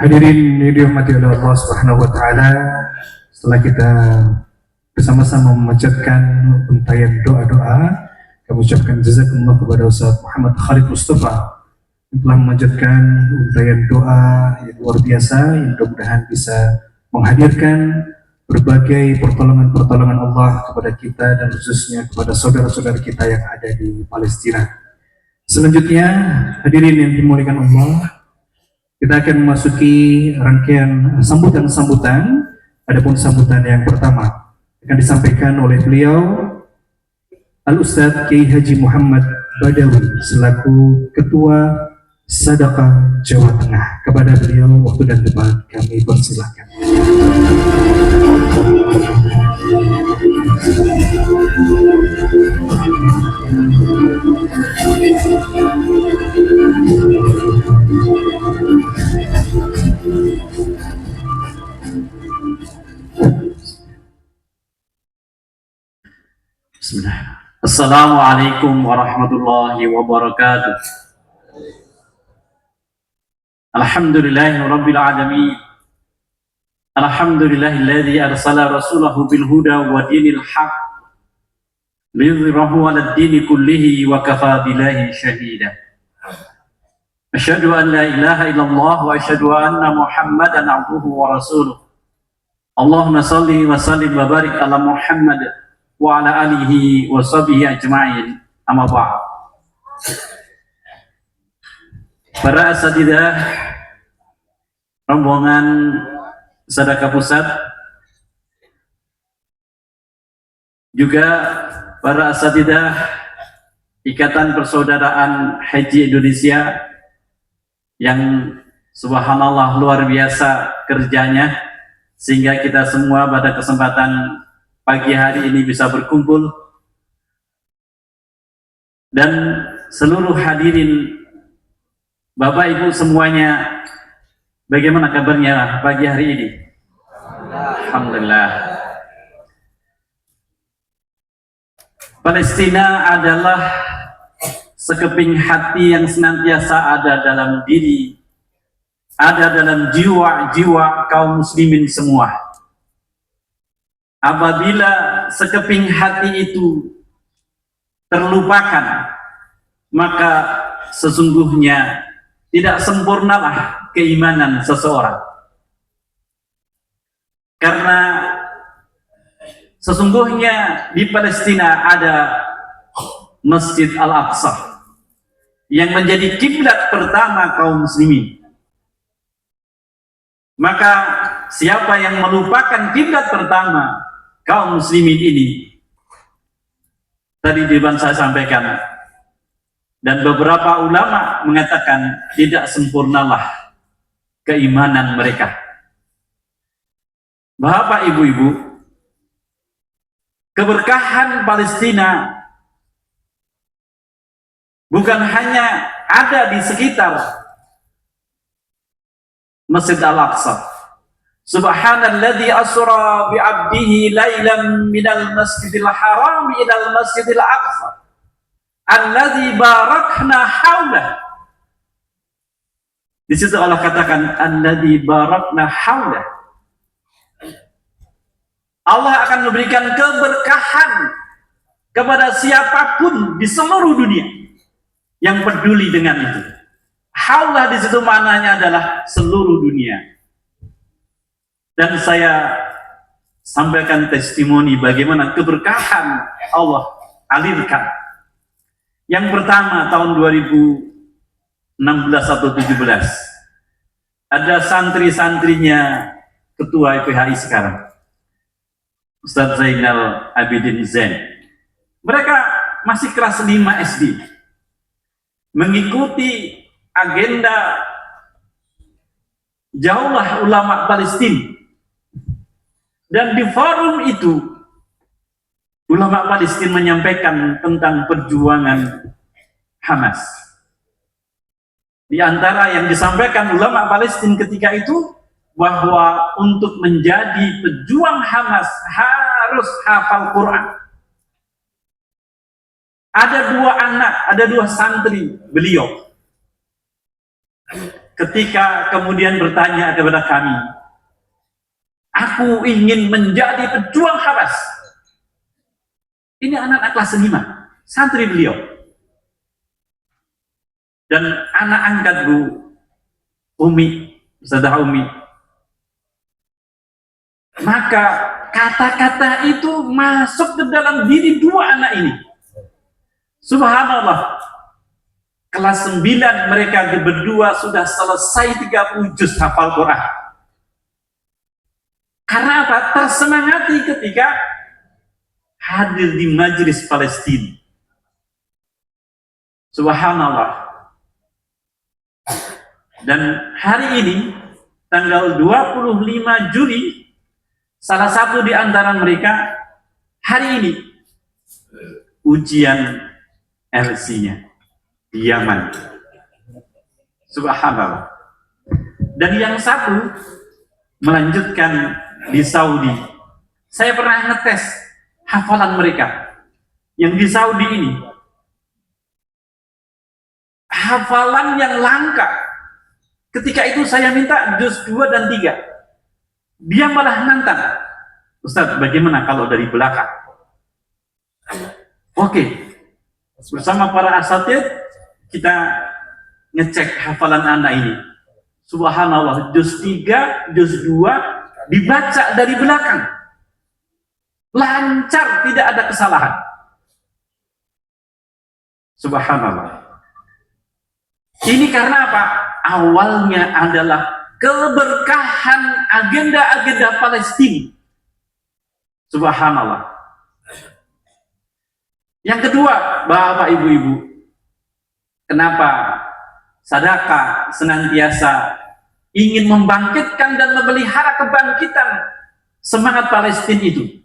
Hadirin yang dirahmati oleh Allah Subhanahu wa taala, setelah kita bersama-sama memanjatkan untayan doa-doa, kami ucapkan jazakumullah kepada Ustaz Muhammad Khalid Mustafa yang telah memanjatkan untayan doa yang luar biasa, yang mudah-mudahan bisa menghadirkan berbagai pertolongan-pertolongan Allah kepada kita dan khususnya kepada saudara-saudara kita yang ada di Palestina. Selanjutnya, hadirin yang dimuliakan Allah, kita akan memasuki rangkaian sambutan-sambutan. Adapun sambutan yang pertama akan disampaikan oleh beliau Al-Ustadz Kiai Haji Muhammad Badawi selaku Ketua Sadaqah Jawa Tengah. Kepada beliau waktu dan tempat kami persilakan. Bismillah. Assalamualaikum warahmatullahi wabarakatuh. Alhamdulillahi rabbil alamin. Alhamdulillahilladzi arsala rasulahu bil huda wa dinil haq liyudhhirahu 'alad dini kullihi wa kafaa billahi shahida. Asyhadu an la ilaha illallah wa asyhadu anna Muhammadan 'abduhu wa rasuluh. Allahumma shalli wa sallim wa barik ala Muhammad wa ala alihi wa sahbihi ajma'in. Amma ba'd. Para asatidzah rombongan Sadaqah Pusat, juga para asatidzah Ikatan Persaudaraan Haji Indonesia yang subhanallah luar biasa kerjanya sehingga kita semua pada kesempatan pagi hari ini bisa berkumpul, dan seluruh hadirin Bapak Ibu semuanya, bagaimana kabarnya pagi hari ini? Alhamdulillah. Palestina adalah sekeping hati yang senantiasa ada dalam diri, ada dalam jiwa-jiwa kaum muslimin semua. Apabila sekeping hati itu terlupakan, maka sesungguhnya tidak sempurnalah keimanan seseorang. Karena sesungguhnya di Palestina ada Masjid Al-Aqsa yang menjadi kiblat pertama kaum muslimin. Maka siapa yang melupakan kiblat pertama kaum muslimin ini, tadi di depan saya sampaikan, dan beberapa ulama mengatakan tidak sempurnalah keimanan mereka. Bapak Ibu-ibu, keberkahan Palestina bukan hanya ada di sekitar Masjid Al-Aqsa. Subhanalladzi asra bi 'abdihi lailan minal masjidil haram ilal masjidil aqsa alladzi barakna haulah. Di situ Allah katakan alladzi barakna haulah. Allah akan memberikan keberkahan kepada siapapun di seluruh dunia yang peduli dengan itu. Haulah di situ maknanya adalah seluruh dunia. Dan saya sampaikan testimoni bagaimana keberkahan Allah alirkan. Yang pertama tahun 2016 atau 17 ada santri-santrinya ketua IPHI sekarang, Ustadz Zainal Abidin Zain. Mereka masih kelas 5 SD, mengikuti agenda Jauhlah Ulama Palestina. Dan di forum itu, ulama Palestina menyampaikan tentang perjuangan Hamas. Di antara yang disampaikan ulama Palestina ketika itu, bahwa untuk menjadi pejuang Hamas harus hafal Quran. Ada 2 anak, ada 2 santri beliau. Ketika kemudian bertanya kepada kami, aku ingin menjadi pejuang Hamas. Ini anak-anak kelas 5, santri beliau. Dan anak angkat Bu Umi, Ustazah Umi. Maka kata-kata itu masuk ke dalam diri 2 anak ini. Subhanallah. Kelas 9 mereka berdua sudah selesai 30 juz hafal Quran. Karena apa? Tersemangati ketika hadir di majelis Palestina. Subhanallah. Dan hari ini, tanggal 25 Juli, salah satu di antara mereka, hari ini, ujian LC-nya di Yaman. Subhanallah. Dan yang satu melanjutkan di Saudi. Saya pernah ngetes hafalan mereka yang di Saudi ini. Hafalan yang langka. Ketika itu saya minta juz 2 dan 3. Dia malah nantang. Ustaz, bagaimana kalau dari belakang? Oke. Bersama para asatid kita ngecek hafalan anak ini. Subhanallah, juz 3, juz 2 dibaca dari belakang. Lancar, tidak ada kesalahan. Subhanallah. Ini karena apa? Awalnya adalah keberkahan agenda-agenda Palestina. Subhanallah. Yang kedua, Bapak Ibu-ibu, kenapa sedekah senantiasa ingin membangkitkan dan memelihara kebangkitan semangat Palestina itu?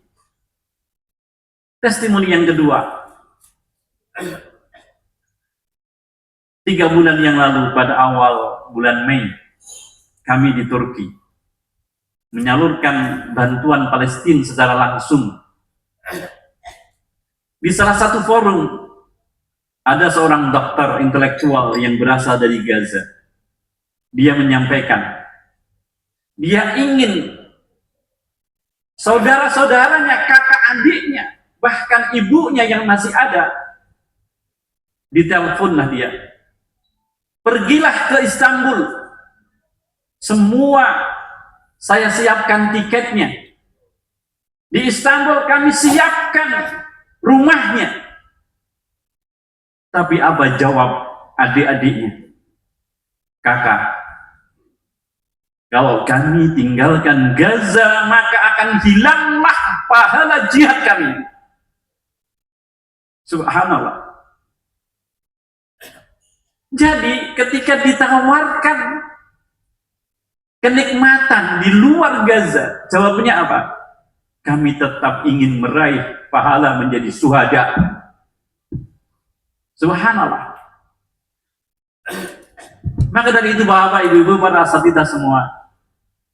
Testimoni yang kedua, 3 bulan yang lalu pada awal bulan Mei, kami di Turki menyalurkan bantuan Palestina secara langsung. Di salah satu forum ada seorang dokter intelektual yang berasal dari Gaza. Dia menyampaikan, dia ingin saudara-saudaranya, kakak adiknya, bahkan ibunya yang masih ada, diteleponlah dia. Pergilah ke Istanbul. Semua saya siapkan tiketnya. Di Istanbul kami siapkan rumahnya. Tapi apa jawab adik-adiknya? Kakak, kalau kami tinggalkan Gaza, maka akan hilanglah pahala jihad kami. Subhanallah. Jadi ketika ditawarkan kenikmatan di luar Gaza, jawabannya apa? Kami tetap ingin meraih pahala menjadi syuhada. Subhanallah. Maka dari itu Bapak Ibu para asatidz semua,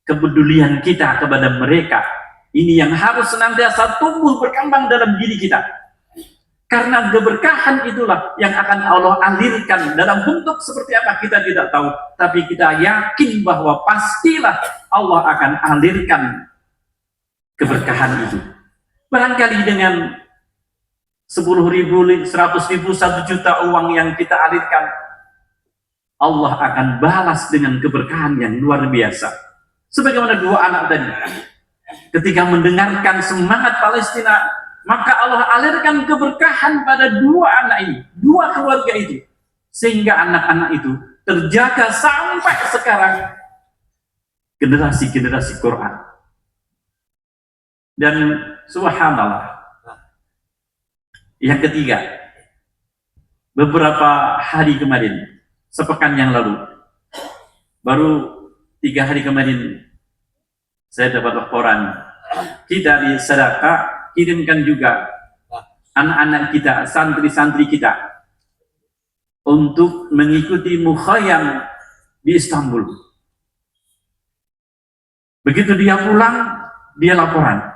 kepedulian kita kepada mereka ini yang harus senantiasa tumbuh berkembang dalam diri kita. Karena keberkahan itulah yang akan Allah alirkan dalam bentuk seperti apa kita tidak tahu, tapi kita yakin bahwa pastilah Allah akan alirkan keberkahan itu. Barangkali dengan 10.000, 100.000, 1 juta uang yang kita alirkan, Allah akan balas dengan keberkahan yang luar biasa. Sebagaimana 2 anak tadi, ketika mendengarkan semangat Palestina, maka Allah alirkan keberkahan pada 2 anak ini, 2 keluarga itu, sehingga anak-anak itu terjaga sampai sekarang generasi-generasi Quran. Dan subhanallah, yang ketiga, beberapa hari kemarin, sepekan yang lalu, baru 3 hari kemarin, saya dapat laporan, kita di Sadaqah kirimkan juga anak-anak kita, santri-santri kita, untuk mengikuti mukhayyam di Istanbul. Begitu dia pulang, dia laporan,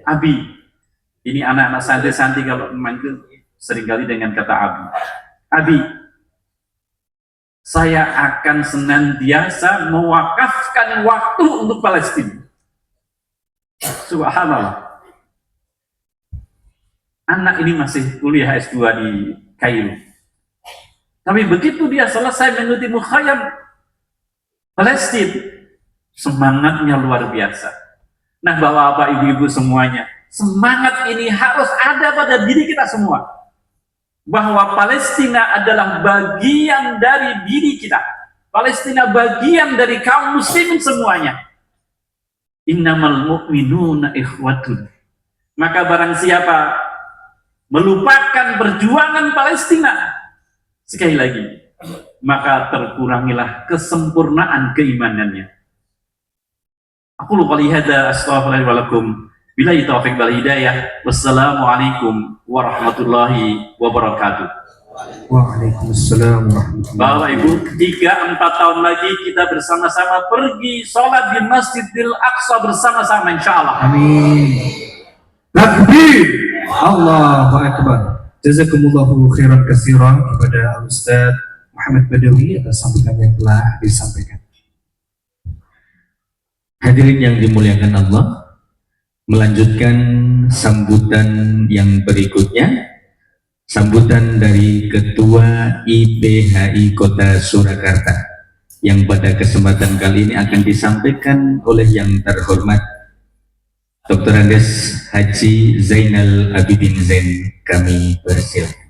Abi, ini anak-anak santri-santri kalau main itu seringkali dengan kata Abi. Abi, saya akan senantiasa mewakafkan waktu untuk Palestina. Subhanallah. Anak ini masih kuliah S2 di Kairo. Tapi begitu dia selesai mengikuti mukhayyam Palestina, semangatnya luar biasa. Nah, bapak-bapak, ibu-ibu semuanya, semangat ini harus ada pada diri kita semua. Bahwa Palestina adalah bagian dari diri kita. Palestina bagian dari kaum muslimin semuanya. Innamal mu'minuna ikhwatun. Maka barang siapa melupakan perjuangan Palestina, sekali lagi, maka terkurangilah kesempurnaan keimanannya. Aku lupa lihat, astaghfirullahaladzim. Billahi taufiq wal hidayah. Wassalamualaikum warahmatullahi wabarakatuh. Waalaikumsalam warahmatullahi Bapak Ibu, 3-4 tahun lagi kita bersama-sama pergi sholat di Masjidil Aqsa bersama-sama, insya Allah. Amin. Takbir. Allahu Akbar. Jazakumullahu khairan katsiran kepada Ustaz Muhammad Badawi atas sambutan yang telah disampaikan. Hadirin yang dimuliakan Allah, melanjutkan sambutan yang berikutnya, sambutan dari Ketua IPHI Kota Surakarta yang pada kesempatan kali ini akan disampaikan oleh yang terhormat Dr. Andes Haji Zainal Abidin Zain. Kami persilakan.